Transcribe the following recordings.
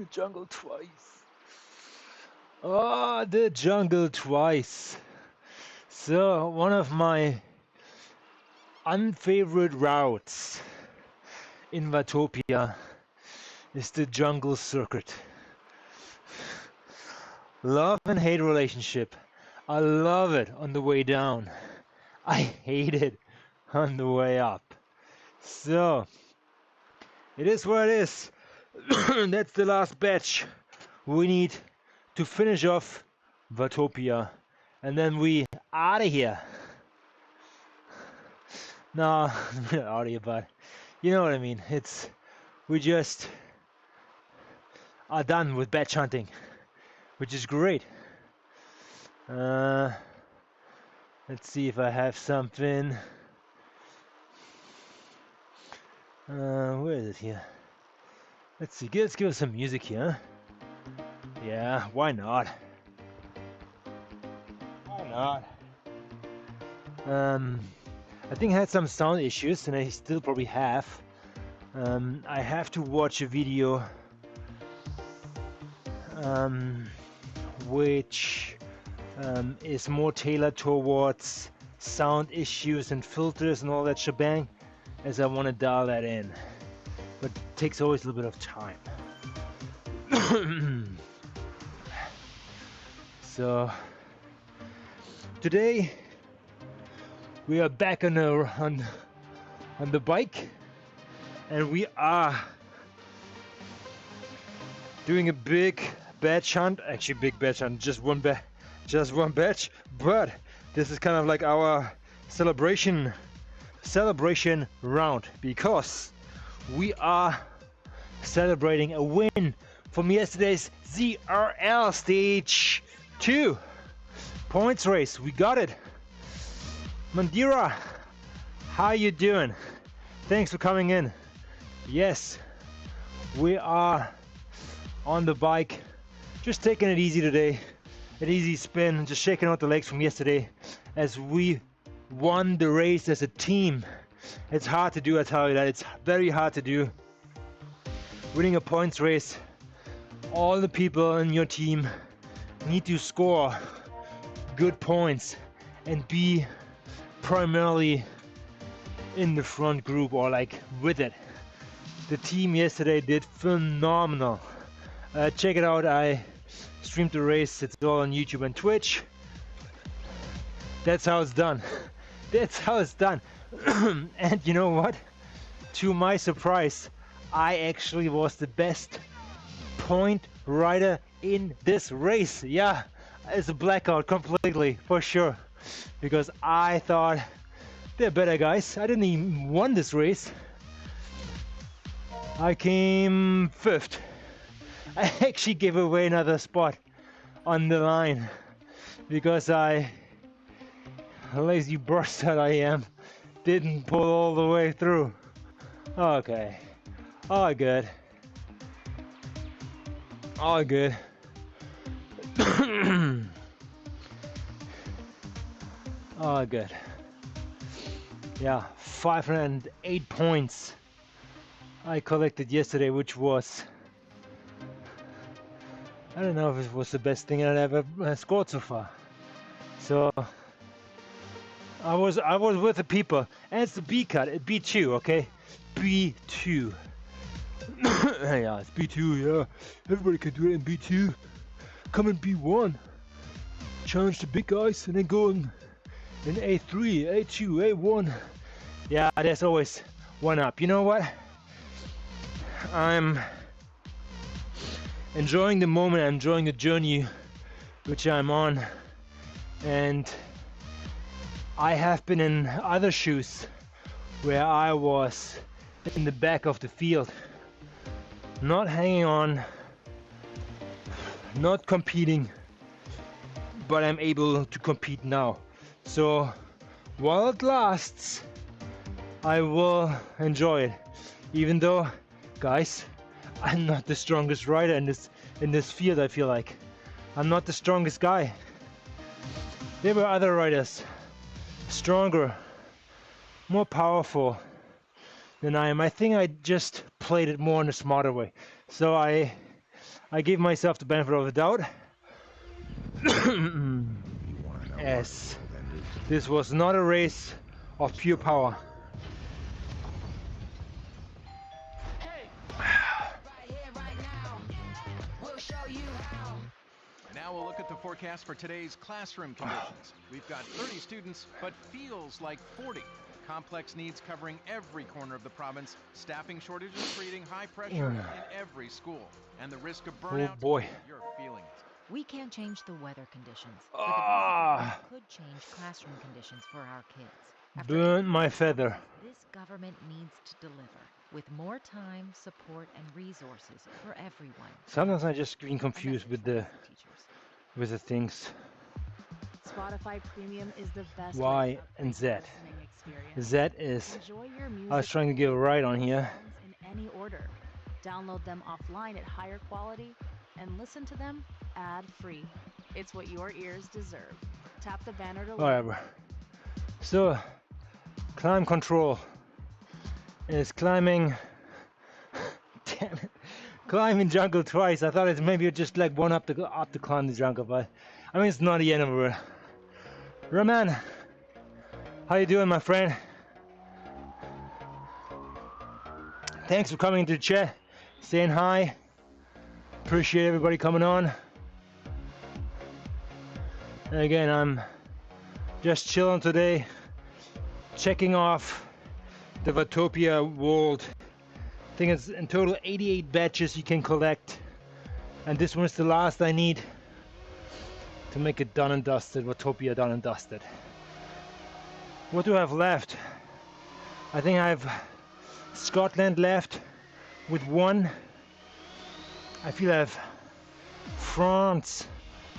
The jungle twice. Oh, the jungle twice. So, one of my unfavorite routes in Watopia is the jungle circuit. Love and hate relationship. I love it on the way down. I hate it on the way up. So, it is what it is. That's the last batch. We need to finish off Watopia. And then we out of here. No, not out of here, but you know what I mean. We just are done with batch hunting, which is great. Let's see if I have something. Where is it here? Let's see. Let's give us some music here. Yeah, why not? Why not? I think I had some sound issues, and I still probably have. I have to watch a video which is more tailored towards sound issues and filters and all that shebang, as I want to dial that in. But it takes always a little bit of time. So today we are back on the bike, and we are doing a big batch hunt. Actually, big batch hunt, just one batch. But this is kind of like our celebration round, because we are celebrating a win from yesterday's ZRL stage 2 points race. We got it. Mandira, how you doing? Thanks for coming in. Yes, we are on the bike, just taking it easy today. An easy spin, just shaking out the legs from yesterday as we won the race as a team. It's hard to do, I tell you that. It's very hard to do. Winning a points race, all the people in your team need to score good points and be primarily in the front group or like with it. The team yesterday did phenomenal. Check it out. I streamed the race. It's all on YouTube and Twitch. That's how it's done. That's how it's done. And you know what? To my surprise, I actually was the best point rider in this race. Yeah, it's a blackout completely, for sure. Because I thought they're better guys. I didn't even won this race. I came 5th. I actually gave away another spot on the line because lazy burst that I am, didn't pull all the way through. Okay, all good. All good. All good. Yeah, 508 points I collected yesterday, which was, I don't know if it was the best thing I'd ever scored so far. So I was with the people, and it's the B cut, B2, okay? B2. Yeah, it's B2, yeah. Everybody can do it in B2. Come in B1. Challenge the big guys, and then go in A3, A2, A1. Yeah, there's always one up. You know what? I'm enjoying the moment, I'm enjoying the journey which I'm on, and I have been in other shoes where I was in the back of the field, not hanging on, not competing, but I'm able to compete now. So while it lasts, I will enjoy it, even though, guys, I'm not the strongest rider in this field. I feel like I'm not the strongest guy. There were other riders stronger, more powerful than I am. I think I just played it more in a smarter way. So I I gave myself the benefit of the doubt. Yes, this was not a race of pure power. Now we'll look at the forecast for today's classroom conditions. We've got 30 students, but feels like 40. Complex needs covering every corner of the province. Staffing shortages creating high pressure in every school. And the risk of burnout, Oh boy. you're feeling it. We can't change the weather conditions, but the basic could change classroom conditions for our kids. After Burn my feather. This government needs to deliver with more time, support, and resources for everyone. Sometimes I just get confused with the things. Spotify Premium is the best Y and Z. experience. Z is, Enjoy your music I was trying to get it right on here. in any order. Download them offline at higher quality and listen to them ad-free. It's what your ears deserve. Tap the banner to learn. Whatever. So, climb control is climbing. Damn it. Climbing jungle twice. I thought it's maybe just like one up to climb the jungle, but I mean it's not the end of it. Roman, how you doing, my friend? Thanks for coming to the chat, saying hi. Appreciate everybody coming on. And again, I'm just chilling today, checking off the Watopia world. I think it's in total 88 batches you can collect, and this one is the last I need to make it done and dusted. Watopia done and dusted. What do I have left? I think I have Scotland left with one. I feel I have France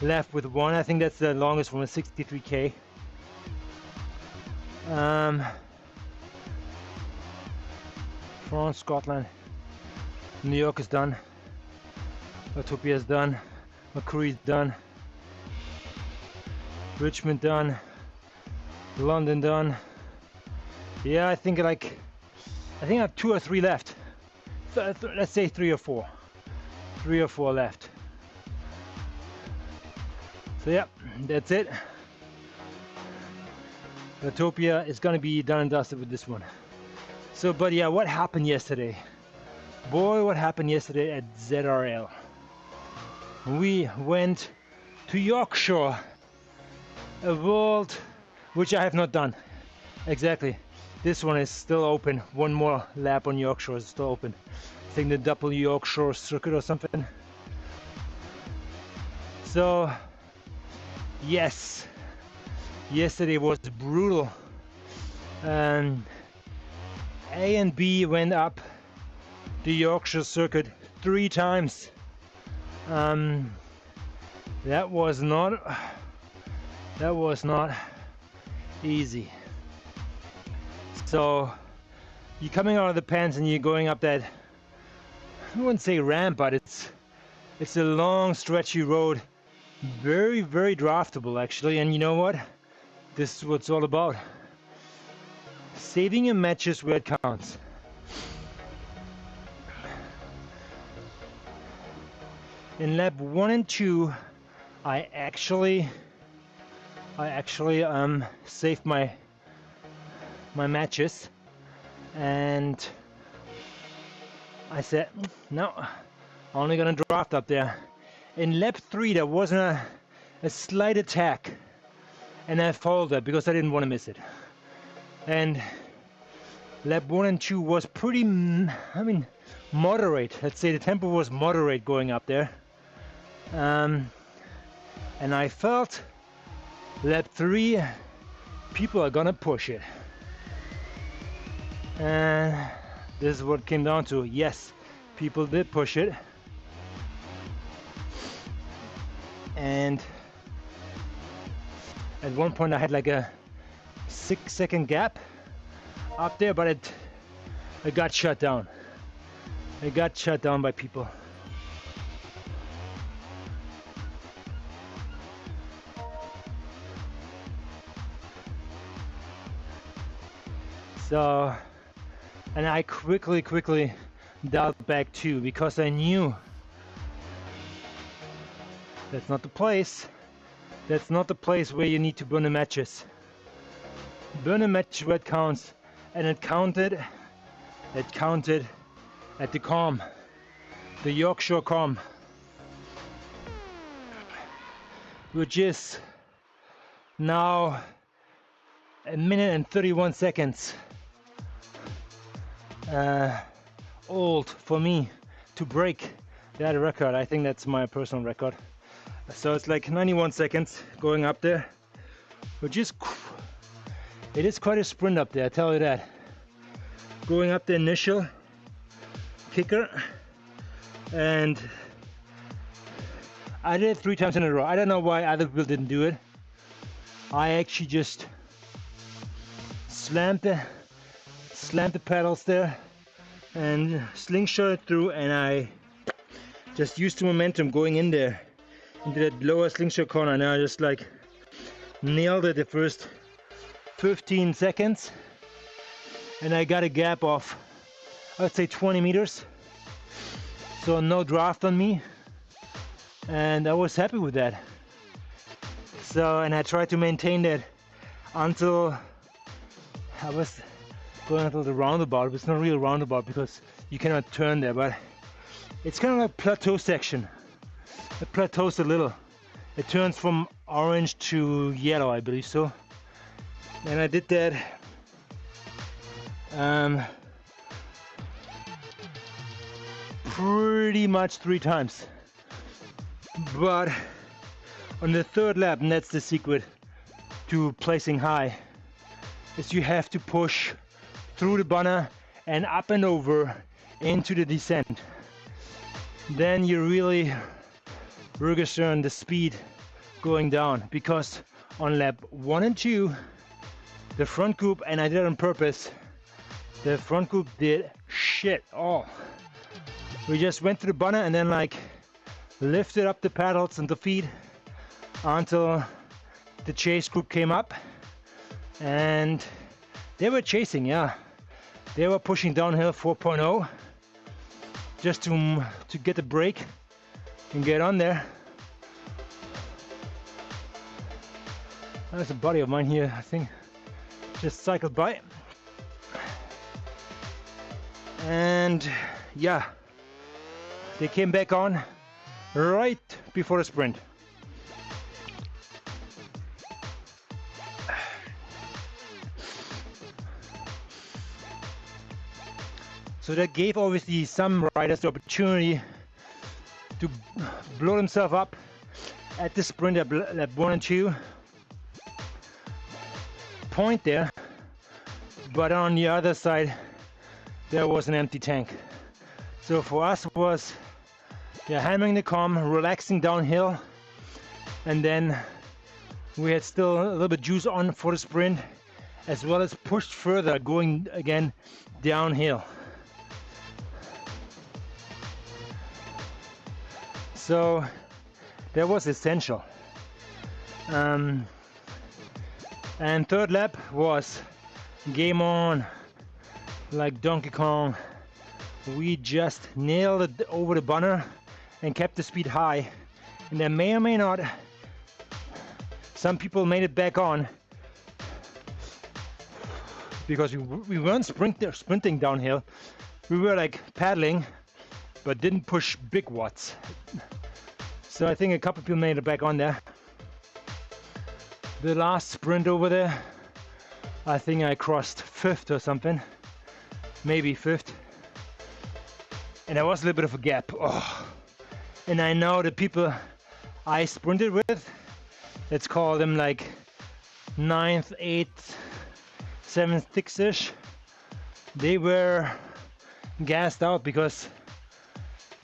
left with one. I think that's the longest one, 63k. France, Scotland, New York is done, Watopia is done, McCree's done, Richmond done, London done. Yeah, I think I have 2 or 3 left. Let's say 3 or 4. 3 or 4 left. So yeah, that's it. Watopia is gonna be done and dusted with this one. So, but yeah, what happened yesterday? Boy, what happened yesterday at ZRL? We went to Yorkshire, a world which I have not done. Exactly. This one is still open. One more lap on Yorkshire is still open. I think the double Yorkshire circuit or something. So, yes, yesterday was brutal. A and B went up the Yorkshire circuit 3 times. That was not easy. So you're coming out of the pens and you're going up that, I wouldn't say ramp, but it's a long stretchy road, very draftable actually. And you know what, this is what it's all about. Saving your matches where it counts. In lap 1 and 2, I actually saved my matches, and I said no, I'm only gonna draft up there. In lap 3 there wasn't a slight attack, and I followed that because I didn't want to miss it. And lap 1 and 2 was pretty, moderate. Let's say the tempo was moderate going up there. And I felt lap 3, people are gonna push it. And this is what it came down to. Yes, people did push it. And at one point I had like a 6-second gap up there, but it got shut down. It got shut down by people. So, and I quickly dialed back too, because I knew That's not the place. That's not the place where you need to burn the matches. Burn a match where it counts. And it counted at the calm. The Yorkshire calm. Which is now a minute and 31 seconds old for me to break that record. I think that's my personal record. So it's like 91 seconds going up there, which is it is quite a sprint up there, I tell you that. Going up the initial kicker, and I did it 3 times in a row. I don't know why other people didn't do it. I actually just slammed the pedals there and slingshot it through, and I just used the momentum going in there into that lower slingshot corner, and I just like nailed it the first 15 seconds, and I got a gap of, I would say, 20 meters, so no draft on me, and I was happy with that. So, and I tried to maintain that until I was going until the roundabout. It's not a real roundabout because you cannot turn there, but it's kind of like a plateau section. It plateaus a little. It turns from orange to yellow, I believe so. And I did that pretty much 3 times. But on the 3rd lap, and that's the secret to placing high, is you have to push through the banner and up and over into the descent. Then you really register the speed going down, because on lap 1 and 2, the front group, and I did it on purpose, the front group did shit all. We just went through the banner and then like lifted up the paddles and the feet until the chase group came up, and they were chasing, yeah. They were pushing downhill 4.0 just to get a break and get on there. There's a buddy of mine here, I think, just cycled by. And yeah, they came back on right before the sprint. So that gave obviously some riders the opportunity to blow themselves up at the sprint at lap 1 and 2. Point there, but on the other side there was an empty tank. So for us it was hammering the calm, relaxing downhill, and then we had still a little bit juice on for the sprint, as well as pushed further going again downhill. So that was essential. And 3rd lap was game on, like Donkey Kong. We just nailed it over the banner and kept the speed high. And there may or may not, some people made it back on because we weren't sprinting downhill. We were like paddling, but didn't push big watts. So I think a couple people made it back on there. The last sprint over there, I think I crossed 5th or something, maybe 5th. And there was a little bit of a gap. Oh. And I know the people I sprinted with, let's call them like 9th, 8th, 7th, 6th-ish, they were gassed out because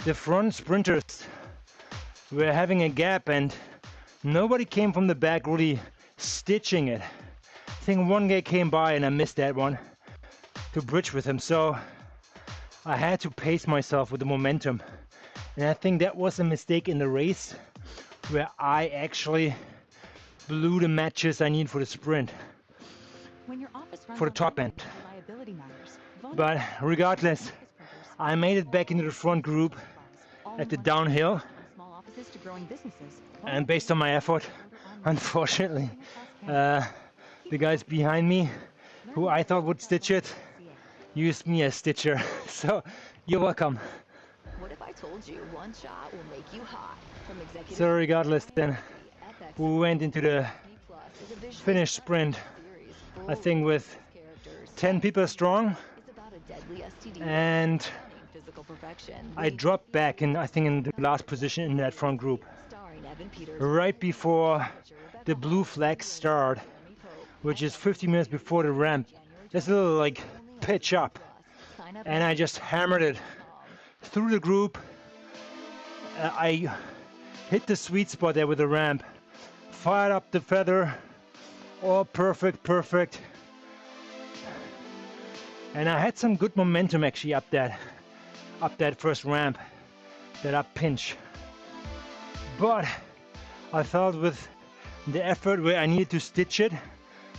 the front sprinters were having a gap and nobody came from the back really stitching it. I think one guy came by and I missed that one to bridge with him, so I had to pace myself with the momentum. And I think that was a mistake in the race where I actually blew the matches I need for the sprint, When your office runs for the on top paper, end. reliability matters. But regardless, I made it back into the front group at the downhill, keys to growing businesses. And based on my effort, unfortunately, the guys behind me, who I thought would stitch it, used me as stitcher. So you're welcome. What if I told you one shot will make you hot? From executive So regardless, then FX we went into the Plus is a visually finish sprint, series I full think of with characters. 10 people strong, It's about a deadly STD and physical perfection. I dropped back in, I think, in the last position in that front group, Starring Evan Peters, right before the blue flags start, which is 50 minutes before the ramp. There's a little like pitch up, Sign up and I just hammered it through the group. I hit the sweet spot there with the ramp, fired up the feather, all perfect. And I had some good momentum actually up that first ramp, that up pinch. But I felt with the effort where I needed to stitch it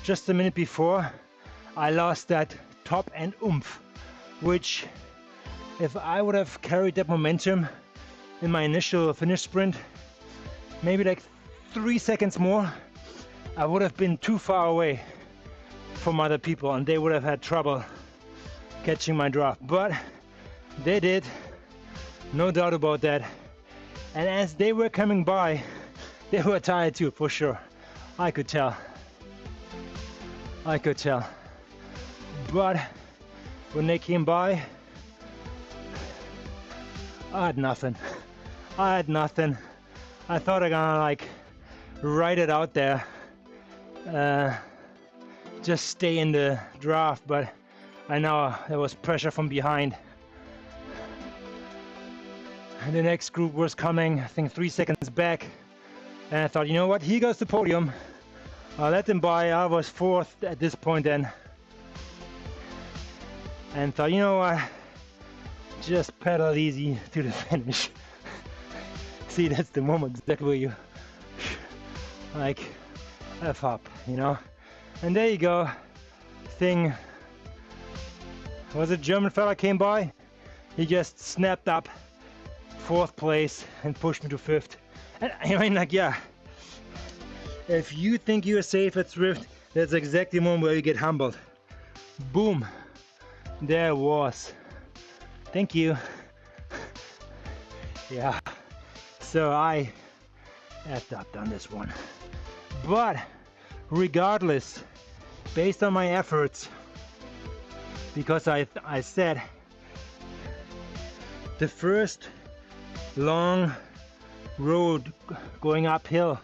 just a minute before, I lost that top end oomph, which if I would have carried that momentum in my initial finish sprint, maybe like 3 seconds more, I would have been too far away from other people and they would have had trouble catching my draft. But they did, no doubt about that. And as they were coming by, they were tired too, for sure. I could tell. But when they came by, I had nothing. I thought I gonna like ride it out there, just stay in the draft, but I know there was pressure from behind. And the next group was coming, I think 3 seconds back, and I thought, you know what, here goes the podium. I'll let them by. I was fourth at this point then, and thought, you know what, just pedal easy to the finish. See, that's the moment exactly where you like F up, you know. And there you go. Thing was a German fella came by. He just snapped up fourth place and pushed me to fifth. And I mean, like, yeah, if you think you're safe at Zwift, that's exactly the moment where you get humbled. Boom, there it was. Thank you. Yeah, so I effed up on this one. But regardless, based on my efforts, because I said the first long road going uphill,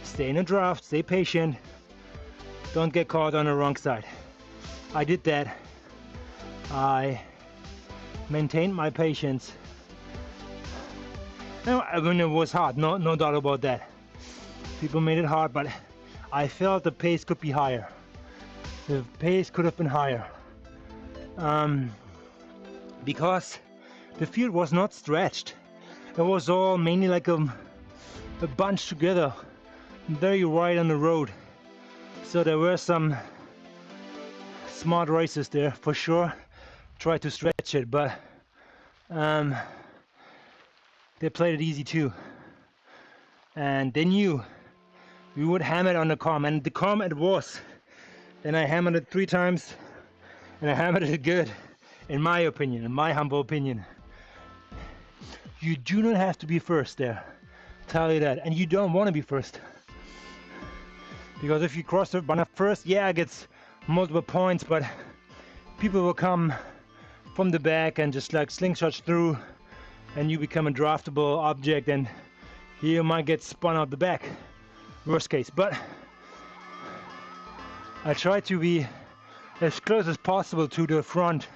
stay in a draft, stay patient, don't get caught on the wrong side. I did that. I maintained my patience. Now, I mean, it was hard, no doubt about that. People made it hard, but I felt the pace could be higher. The pace could have been higher. Because the field was not stretched. It was all mainly like a bunch together, very wide on the road. So there were some smart races there for sure. Tried to stretch it, but they played it easy too. And they knew we would hammer it on the calm, and the calm it was. Then I hammered it 3 times, and I hammered it good, in my opinion, in my humble opinion. You do not have to be first there, tell you that, and you don't want to be first. Because if you cross the banner first, yeah, it gets multiple points, but people will come from the back and just like slingshot through, and you become a draftable object, and you might get spun out the back, worst case. But I try to be as close as possible to the front,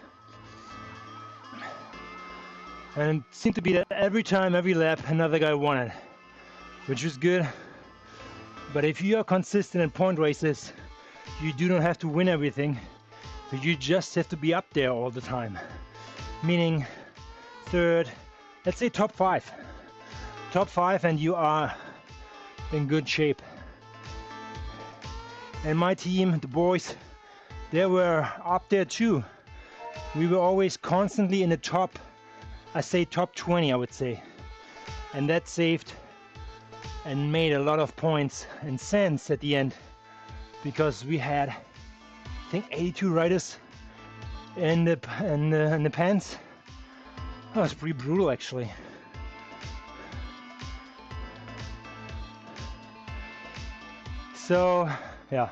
and it seemed to be that every time, every lap, another guy won it, which was good. But if you are consistent in point races, you do not have to win everything, but you just have to be up there all the time. Meaning third, let's say top 5. Top 5 and you are in good shape. And my team, the boys, they were up there too. We were always constantly in the top, I say top 20, I would say. and that saved and made a lot of points and cents at the end, because we had, I think, 82 riders in the pens. That was pretty brutal, actually. So yeah,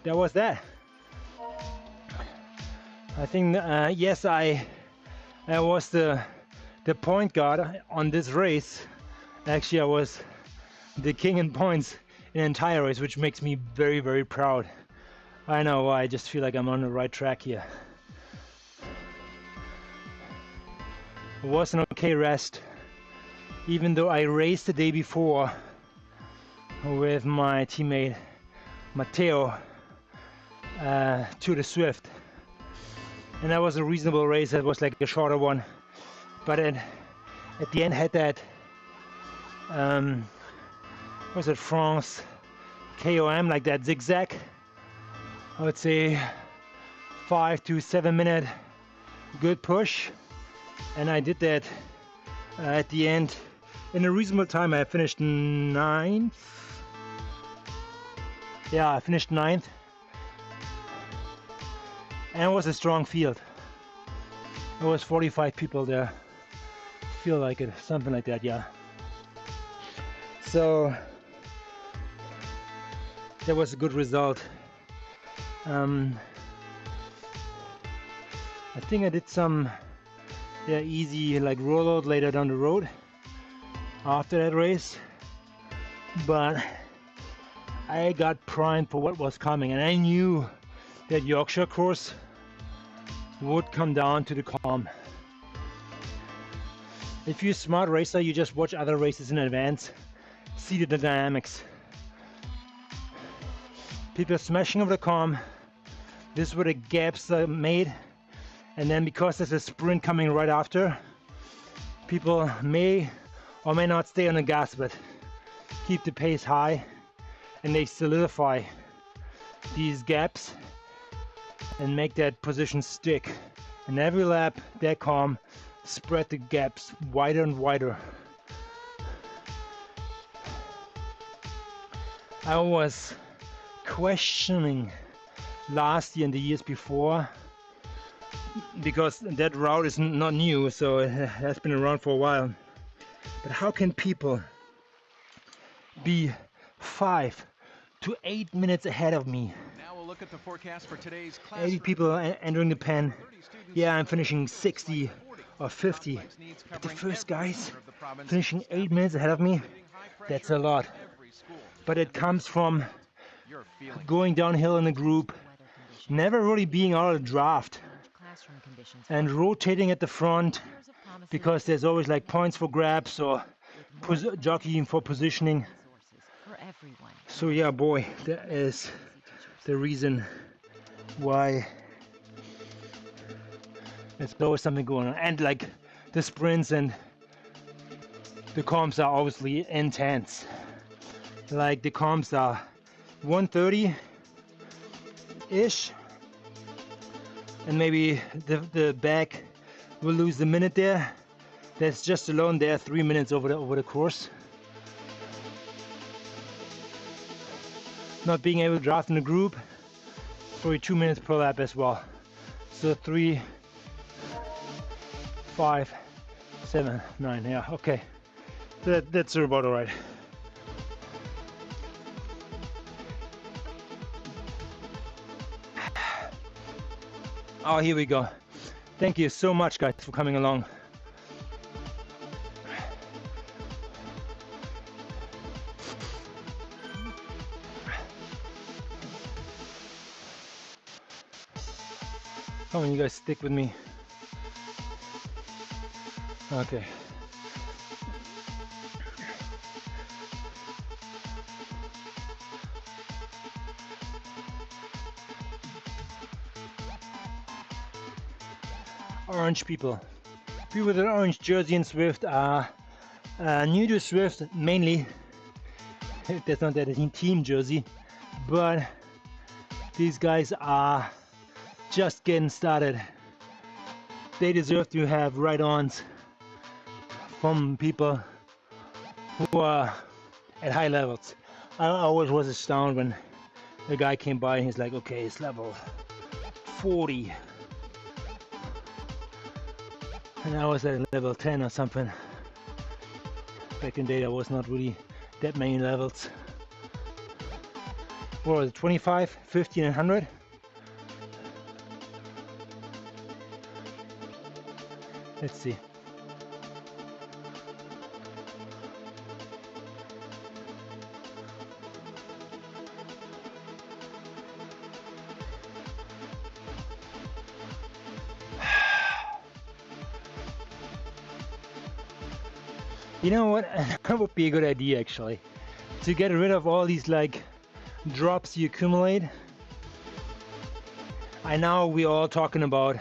that was that. I think yes, I was the point guard on this race. Actually, I was the king in points in the entire race, which makes me very, very proud. I know, I just feel like I'm on the right track here. It was an okay rest, even though I raced the day before with my teammate Matteo to the Swift, and that was a reasonable race. It was like a shorter one, but it at the end had that was it France KOM, like that zigzag. I would say 5 to 7 minute good push, and I did that at the end in a reasonable time. I finished 9th. Yeah, I finished 9th, and it was a strong field. There was 45 people there. Feel like it, something like that, yeah. So that was a good result. I think I did some easy like rollout later down the road after that race, but I got primed for what was coming, and I knew that Yorkshire course would come down to the calm. If you're a smart racer, you just watch other races in advance, see the dynamics. People smashing over the calm, this is where the gaps are made, and then because there's a sprint coming right after, people may or may not stay on the gas, but keep the pace high, and they solidify these gaps and make that position stick. And every lap, that calm spread the gaps wider and wider. I was questioning last year and the years before, because that route is not new, so it has been around for a while. But how can people be 5 to 8 minutes ahead of me? Now we'll look at the forecast for today's 80 people entering the pen. Yeah, I'm finishing 60 or 50. But the first guys finishing 8 minutes ahead of me, that's a lot. But it comes from going downhill in a group, never really being out of the draft, and rotating at the front, because there's always like points for grabs or jockeying for positioning. So yeah, boy, that is the reason why there's always something going on. And like the sprints and the comps are obviously intense. Like the comps are 1:30-ish, and maybe the back will lose a minute there. That's just alone there 3 minutes over the course. Not being able to draft in a group, probably 2 minutes per lap as well. So 3, 5, 7, 9. Yeah, okay. That's about all right. Oh, here we go. Thank you so much, guys, for coming along. Come on, you guys, stick with me. Okay. Orange people. People with an orange jersey in Swift are new to Swift mainly. That's not that a team jersey, but these guys are just getting started they deserve to have ride-ons from people who are at high levels. I always was astounded when a guy came by and he's like, okay, it's level 40. And I was at level 10 or something. Back in the day, there was not really that many levels. What was it, 25, 50, and 100? Let's see. You know what? That would be a good idea actually. To get rid of all these like drops you accumulate. I know we're all talking about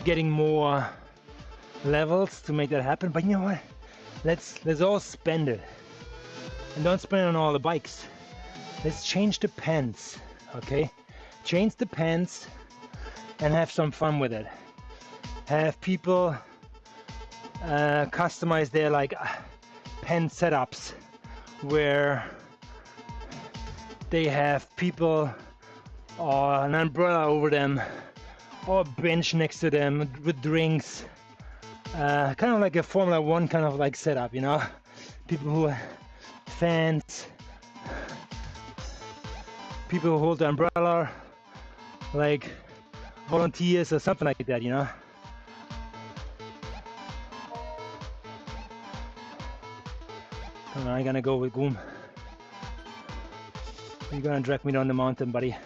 getting more levels to make that happen, but you know what? Let's all spend it. And don't spend it on all the bikes. Let's change the pens, okay? Change the pens and have some fun with it. Have people customize their like pen setups where they have people or an umbrella over them or a bench next to them with drinks, kind of like a Formula 1 kind of like setup, you know, people who are fans, people who hold the umbrella like volunteers or something like that, you know. I'm gonna go with Goom. You're gonna drag me down the mountain, buddy.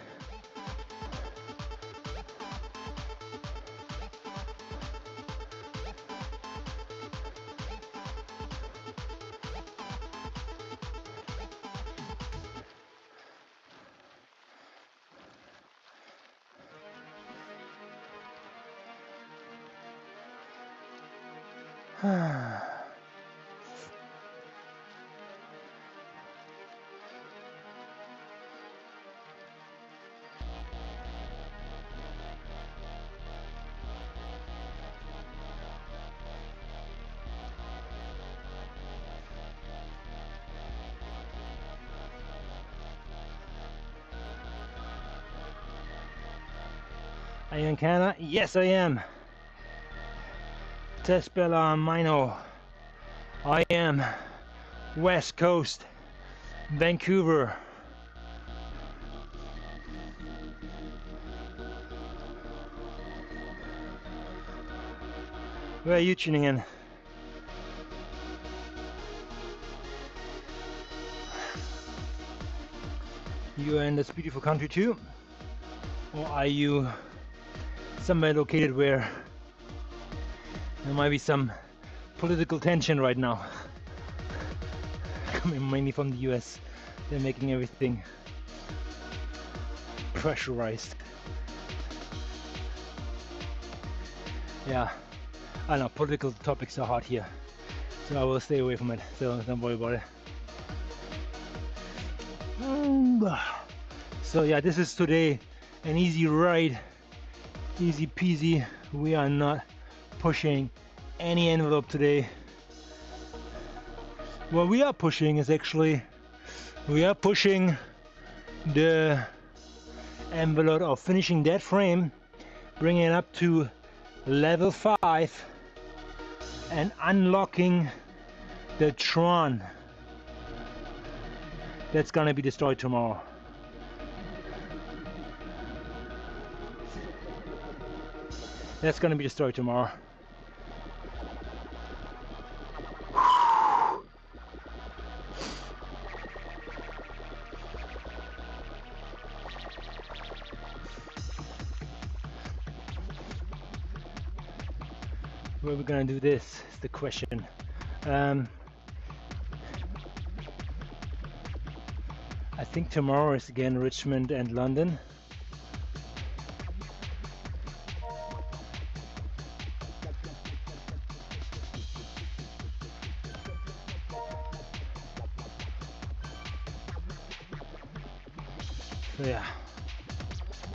Are you in Canada? Yes, I am. Tespela Mino. I am West Coast, Vancouver. Where are you tuning in? You are in this beautiful country too? Or are you somewhere located where there might be some political tension right now? Coming mainly from the US. They're making everything pressurized. Yeah, I know political topics are hot here, so I will stay away from it, so don't worry about it. So yeah, this is today an easy ride, easy peasy. We are not pushing any envelope today. What we are pushing is actually, we are pushing the envelope of finishing that frame, bringing it up to level 5 and unlocking the Tron that's gonna be destroyed tomorrow. That's gonna be destroyed tomorrow. Where are we gonna do this is the question. I think tomorrow is again Richmond and London. So yeah,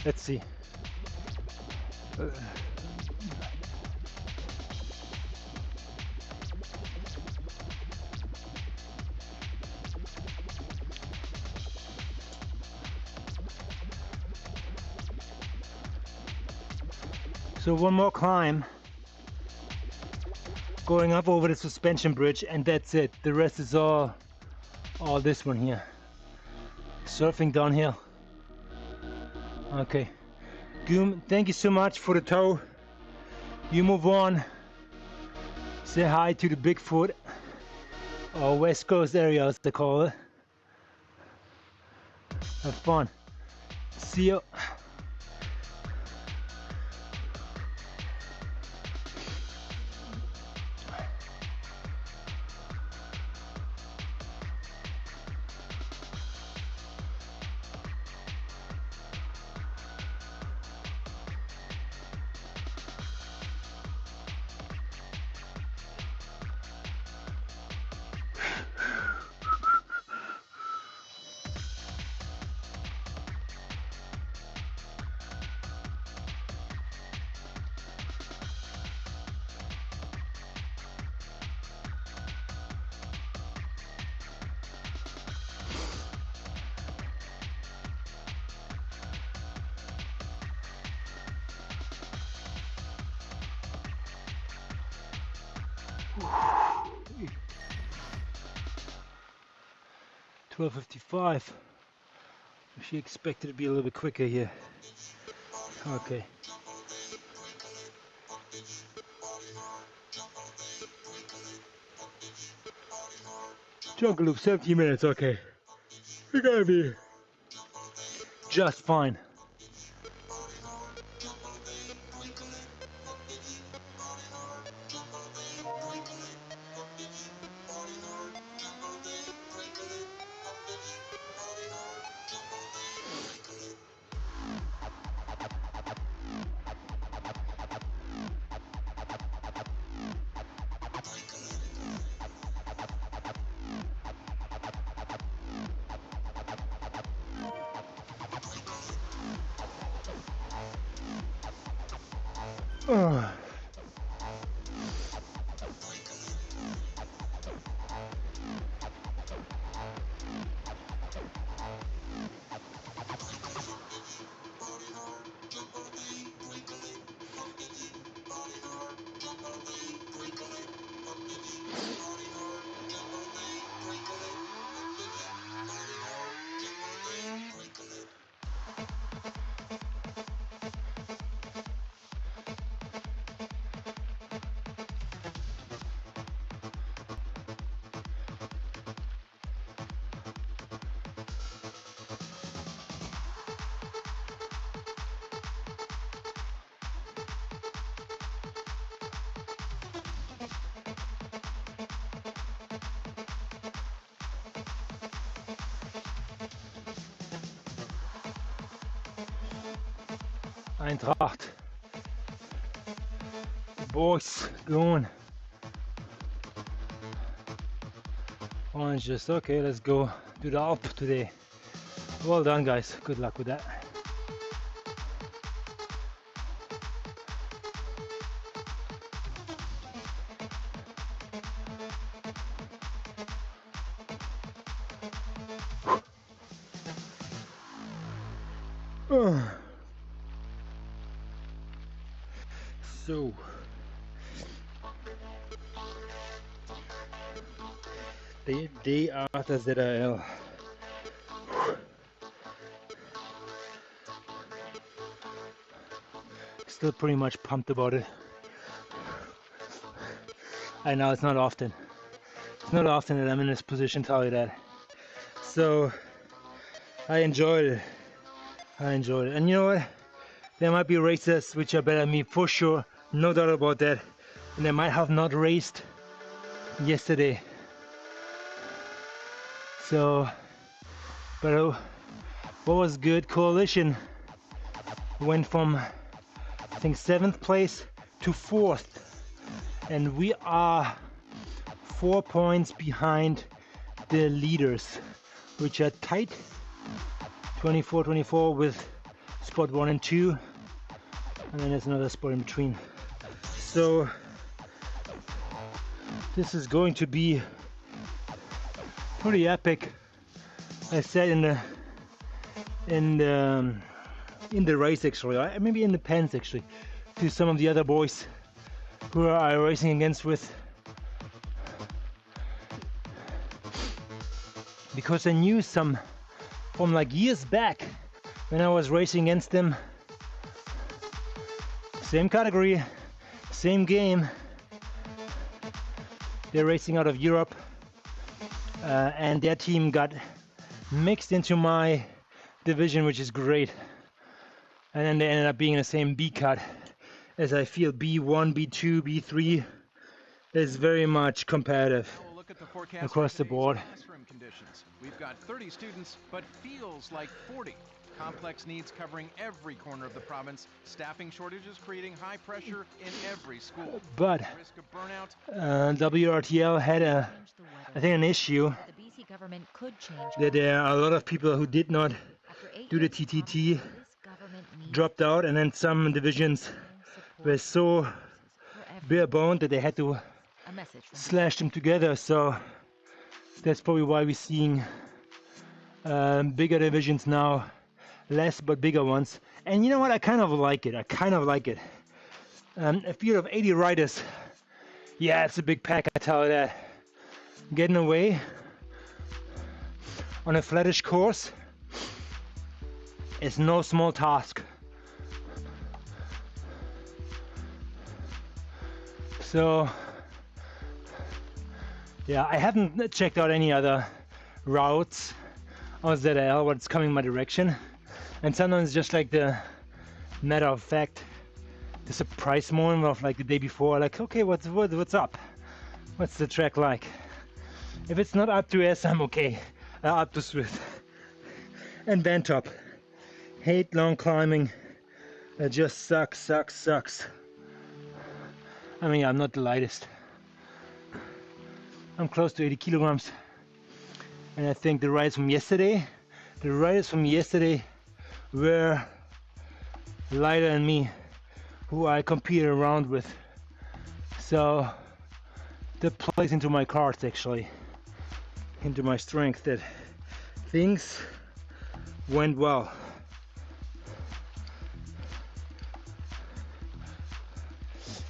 let's see. So one more climb, going up over the suspension bridge, and that's it. The rest is all this one here. Surfing downhill. Okay. Goom, thank you so much for the tow. You move on. Say hi to the Bigfoot, or West Coast area as they call it. Have fun. See you. Whew. 12:55. She expected to be a little bit quicker here. Okay. Jungle loop, 17 minutes, okay. We're gonna be just fine. Ugh. Eintracht. Boys going. Orange just okay, let's go to the Alp today. Well done guys, good luck with that. So the day after ZRL. Still pretty much pumped about it. I know it's not often. It's not often that I'm in this position, tell you that. So I enjoyed it. And you know what? There might be races which are better than me for sure, no doubt about that. And they might have not raced yesterday. So, but what was good? Coalition went from I think 7th place to 4th, and we are 4 points behind the leaders, which are tight. 24-24 with spot 1 and 2. and then there's another spot in between. So this is going to be pretty epic. I said in the race actually, maybe in the pens actually, to some of the other boys who I racing against with, because I knew some from like years back when I was racing against them. Same category, same game. They're racing out of Europe, and their team got mixed into my division, which is great. And then they ended up being in the same B cut, as I feel B1, B2, B3 is very much competitive Now we'll look at the forecast across for the today's board. classroom conditions. We've got 30 students, but feels like 40. Complex needs covering every corner of the province. Staffing shortages creating high pressure in every school. But Risk of burnout. WRTL had I think an issue The BC government could change. that there are a lot of people who did not After 8 do the years of TTT, promises, this government needs dropped out, and then some divisions support were so for everyone. bare boned that they had to A message from slash them together. So that's probably why we're seeing bigger divisions now, less but bigger ones. And you know what, I kind of like it. A field of 80 riders, yeah, it's a big pack, I tell you that. Getting away on a flattish course is no small task. So yeah, I haven't checked out any other routes on ZL, what's coming my direction. And sometimes just like the matter of fact, the surprise moment of like the day before, like, okay, what's up? What's the track like? If it's not up to S, I'm okay. Up to Swift. And Bentop. Hate long climbing. It just sucks. I mean, I'm not the lightest. I'm close to 80 kilograms. And I think the riders from yesterday were lighter than me, who I competed around with. So that plays into my cards actually, into my strength, that things went well.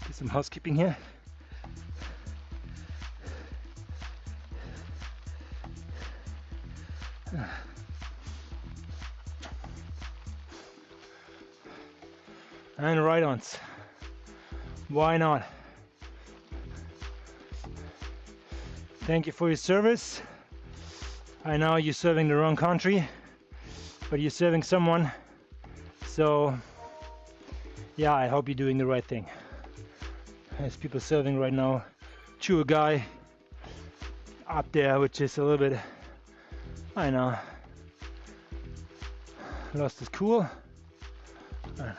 Do some housekeeping here. And ride-ons. Why not? Thank you for your service. I know you're serving the wrong country, but you're serving someone. So yeah, I hope you're doing the right thing. There's people serving right now to a guy up there, which is a little bit, I know, lost his cool. I don't know.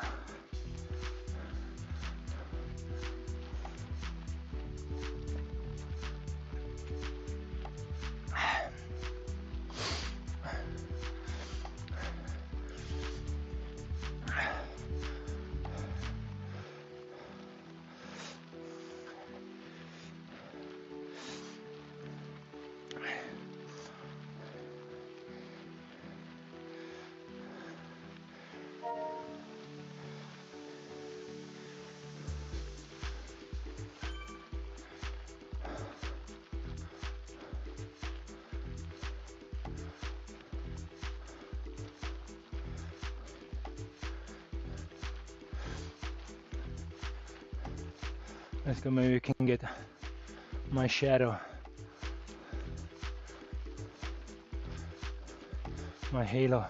Let's go, maybe we can get my shadow, my halo.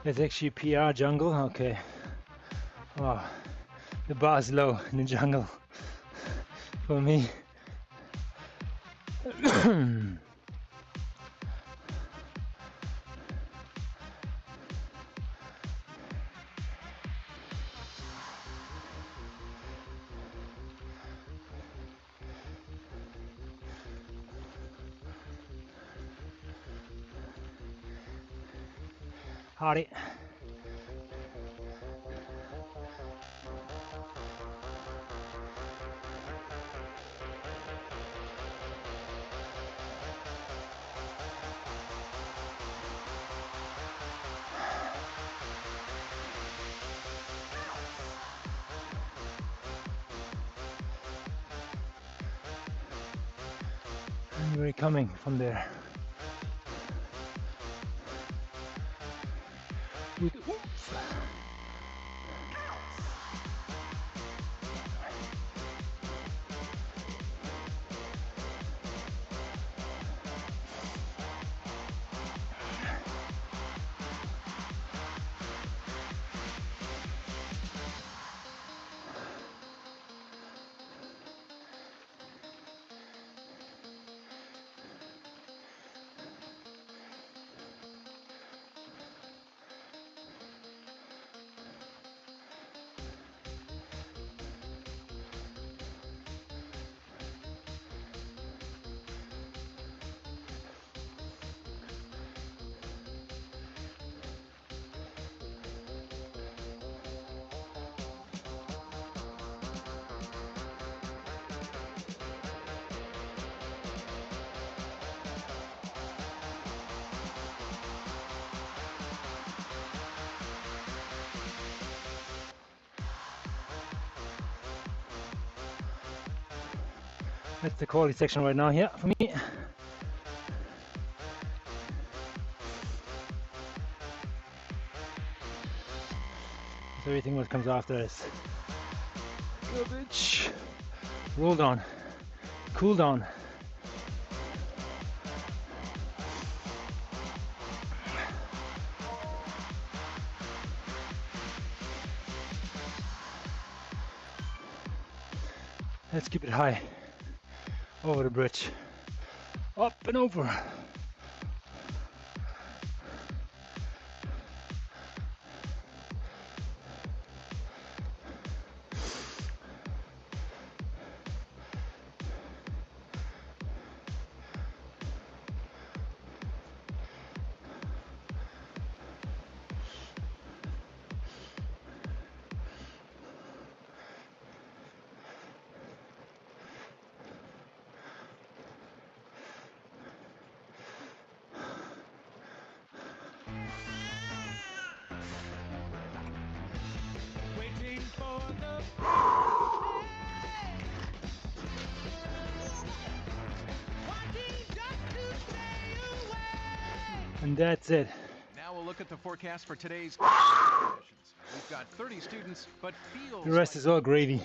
It's actually PR jungle, okay. Oh, the bar is low in the jungle. for me. Howdy. And we're coming from there. With oops. That's the quality section right now here for me. So everything what comes after is garbage. Roll down, cool down. Let's keep it high. Over the bridge. Up and over. And that's it. Now we'll look at the forecast for today's conditions. We've got 30 students, but feels The rest like is all gravy.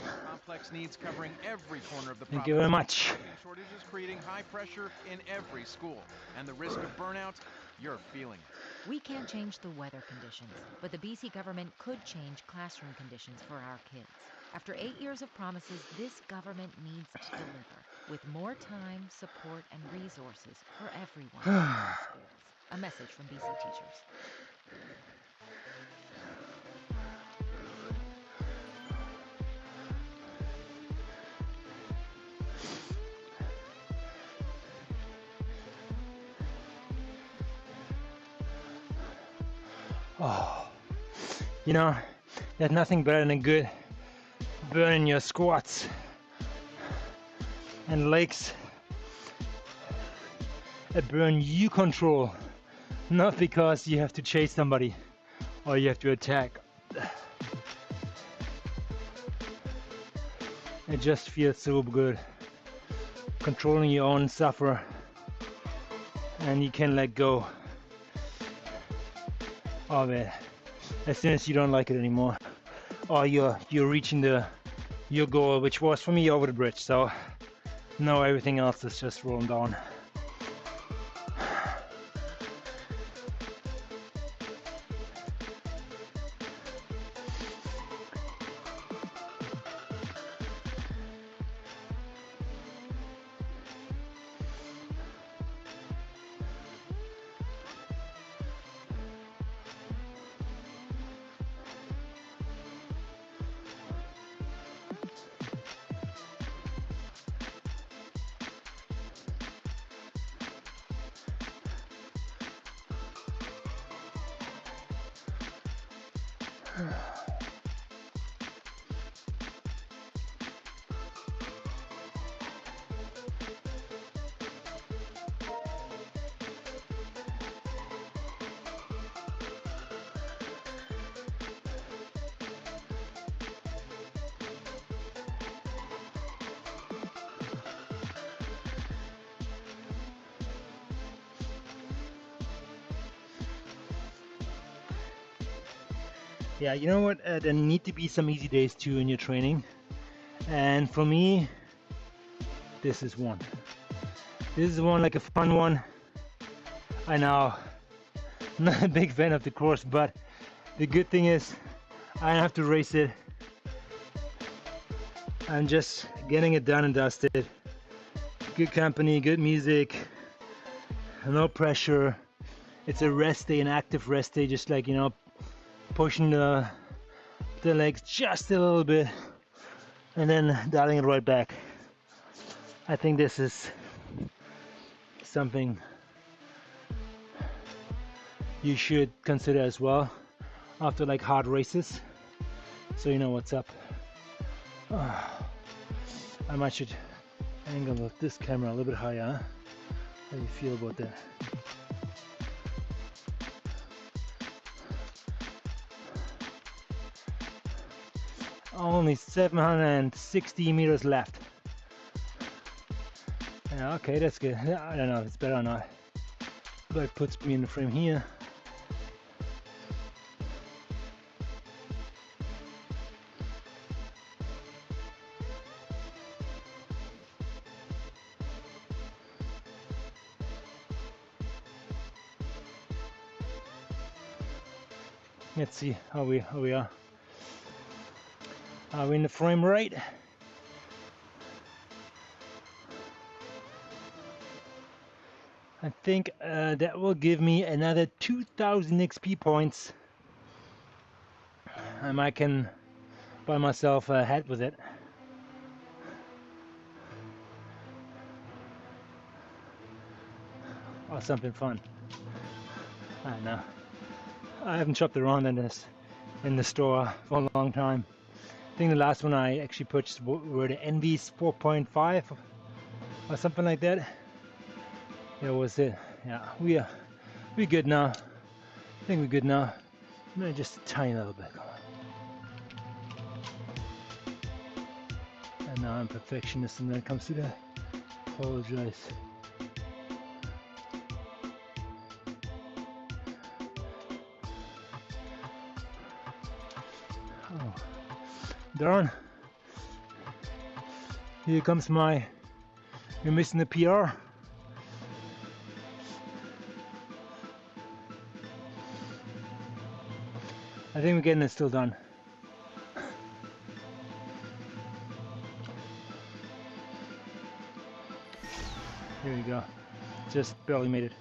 complex needs covering every corner of the Thank you very much. Shortages creating high pressure in every school, and the risk of burnout, you're feeling it. We can't change the weather conditions, but the BC government could change classroom conditions for our kids. After 8 years of promises, this government needs to deliver, with more time, support, and resources for everyone in our schools. A message from BC teachers. Oh, you know, there's nothing better than good burning your squats and legs. A burn you control, not because you have to chase somebody or you have to attack. It just feels so good, controlling your own suffer, and you can let go of it as soon as you don't like it anymore, or you're reaching your goal, which was for me over the bridge. So now everything else is just rolling down. Yeah, you know what? There need to be some easy days too in your training. And for me, this is one. This is one, like a fun one. I know, I'm not a big fan of the course, but the good thing is I don't have to race it. I'm just getting it done and dusted. Good company, good music, no pressure. It's a rest day, an active rest day, just like, you know, pushing the legs just a little bit and then dialing it right back. I think this is something you should consider as well after like hard races, so you know what's up. I might should angle this camera a little bit higher, huh? How do you feel about that? Only 760 meters left. Yeah, okay, that's good. I don't know if it's better or not, but it puts me in the frame here. Let's see how we are. Are we in the frame right? I think that will give me another 2000 XP points. I can buy myself a hat with it. Or something fun. I don't know. I haven't shopped around in the store for a long time. I think the last one I actually purchased were the Envies 4.5 or something like that. That was it. Yeah, we're good now. I think we're good now. Maybe just a tiny little bit. And now I'm perfectionist when it comes to that. Apologize. Oh, darn. Here comes you're missing the PR. I think we're getting it still done. Here we go. Just barely made it.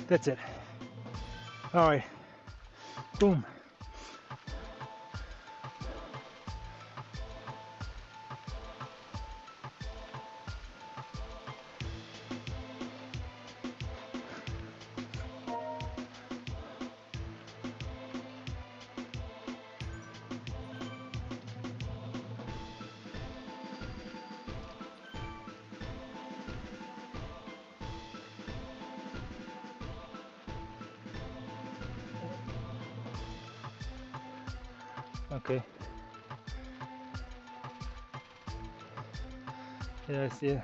That's it. All right. Boom. Okay. Yeah, I see it.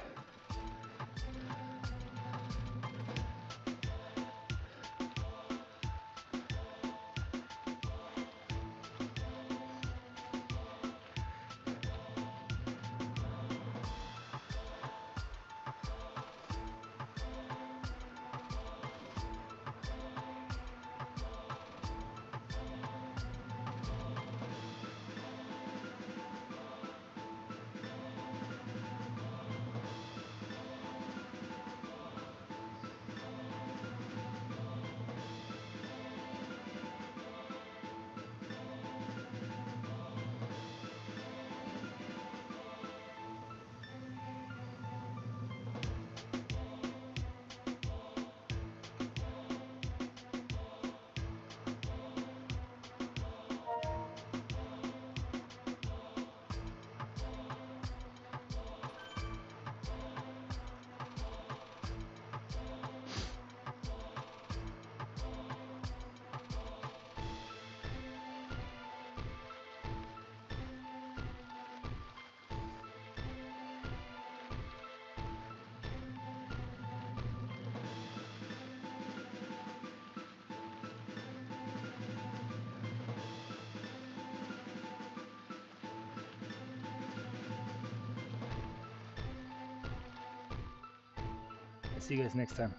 I'll see you guys next time.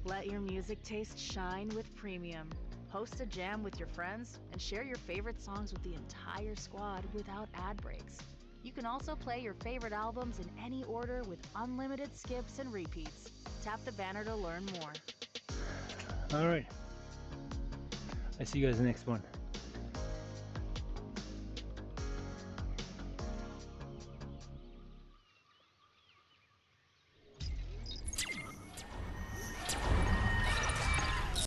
Let your music taste shine with Premium. Host a jam with your friends and share your favorite songs with the entire squad without ad breaks. You can also play your favorite albums in any order with unlimited skips and repeats. Tap the banner to learn more. All right. I see you guys in the next one.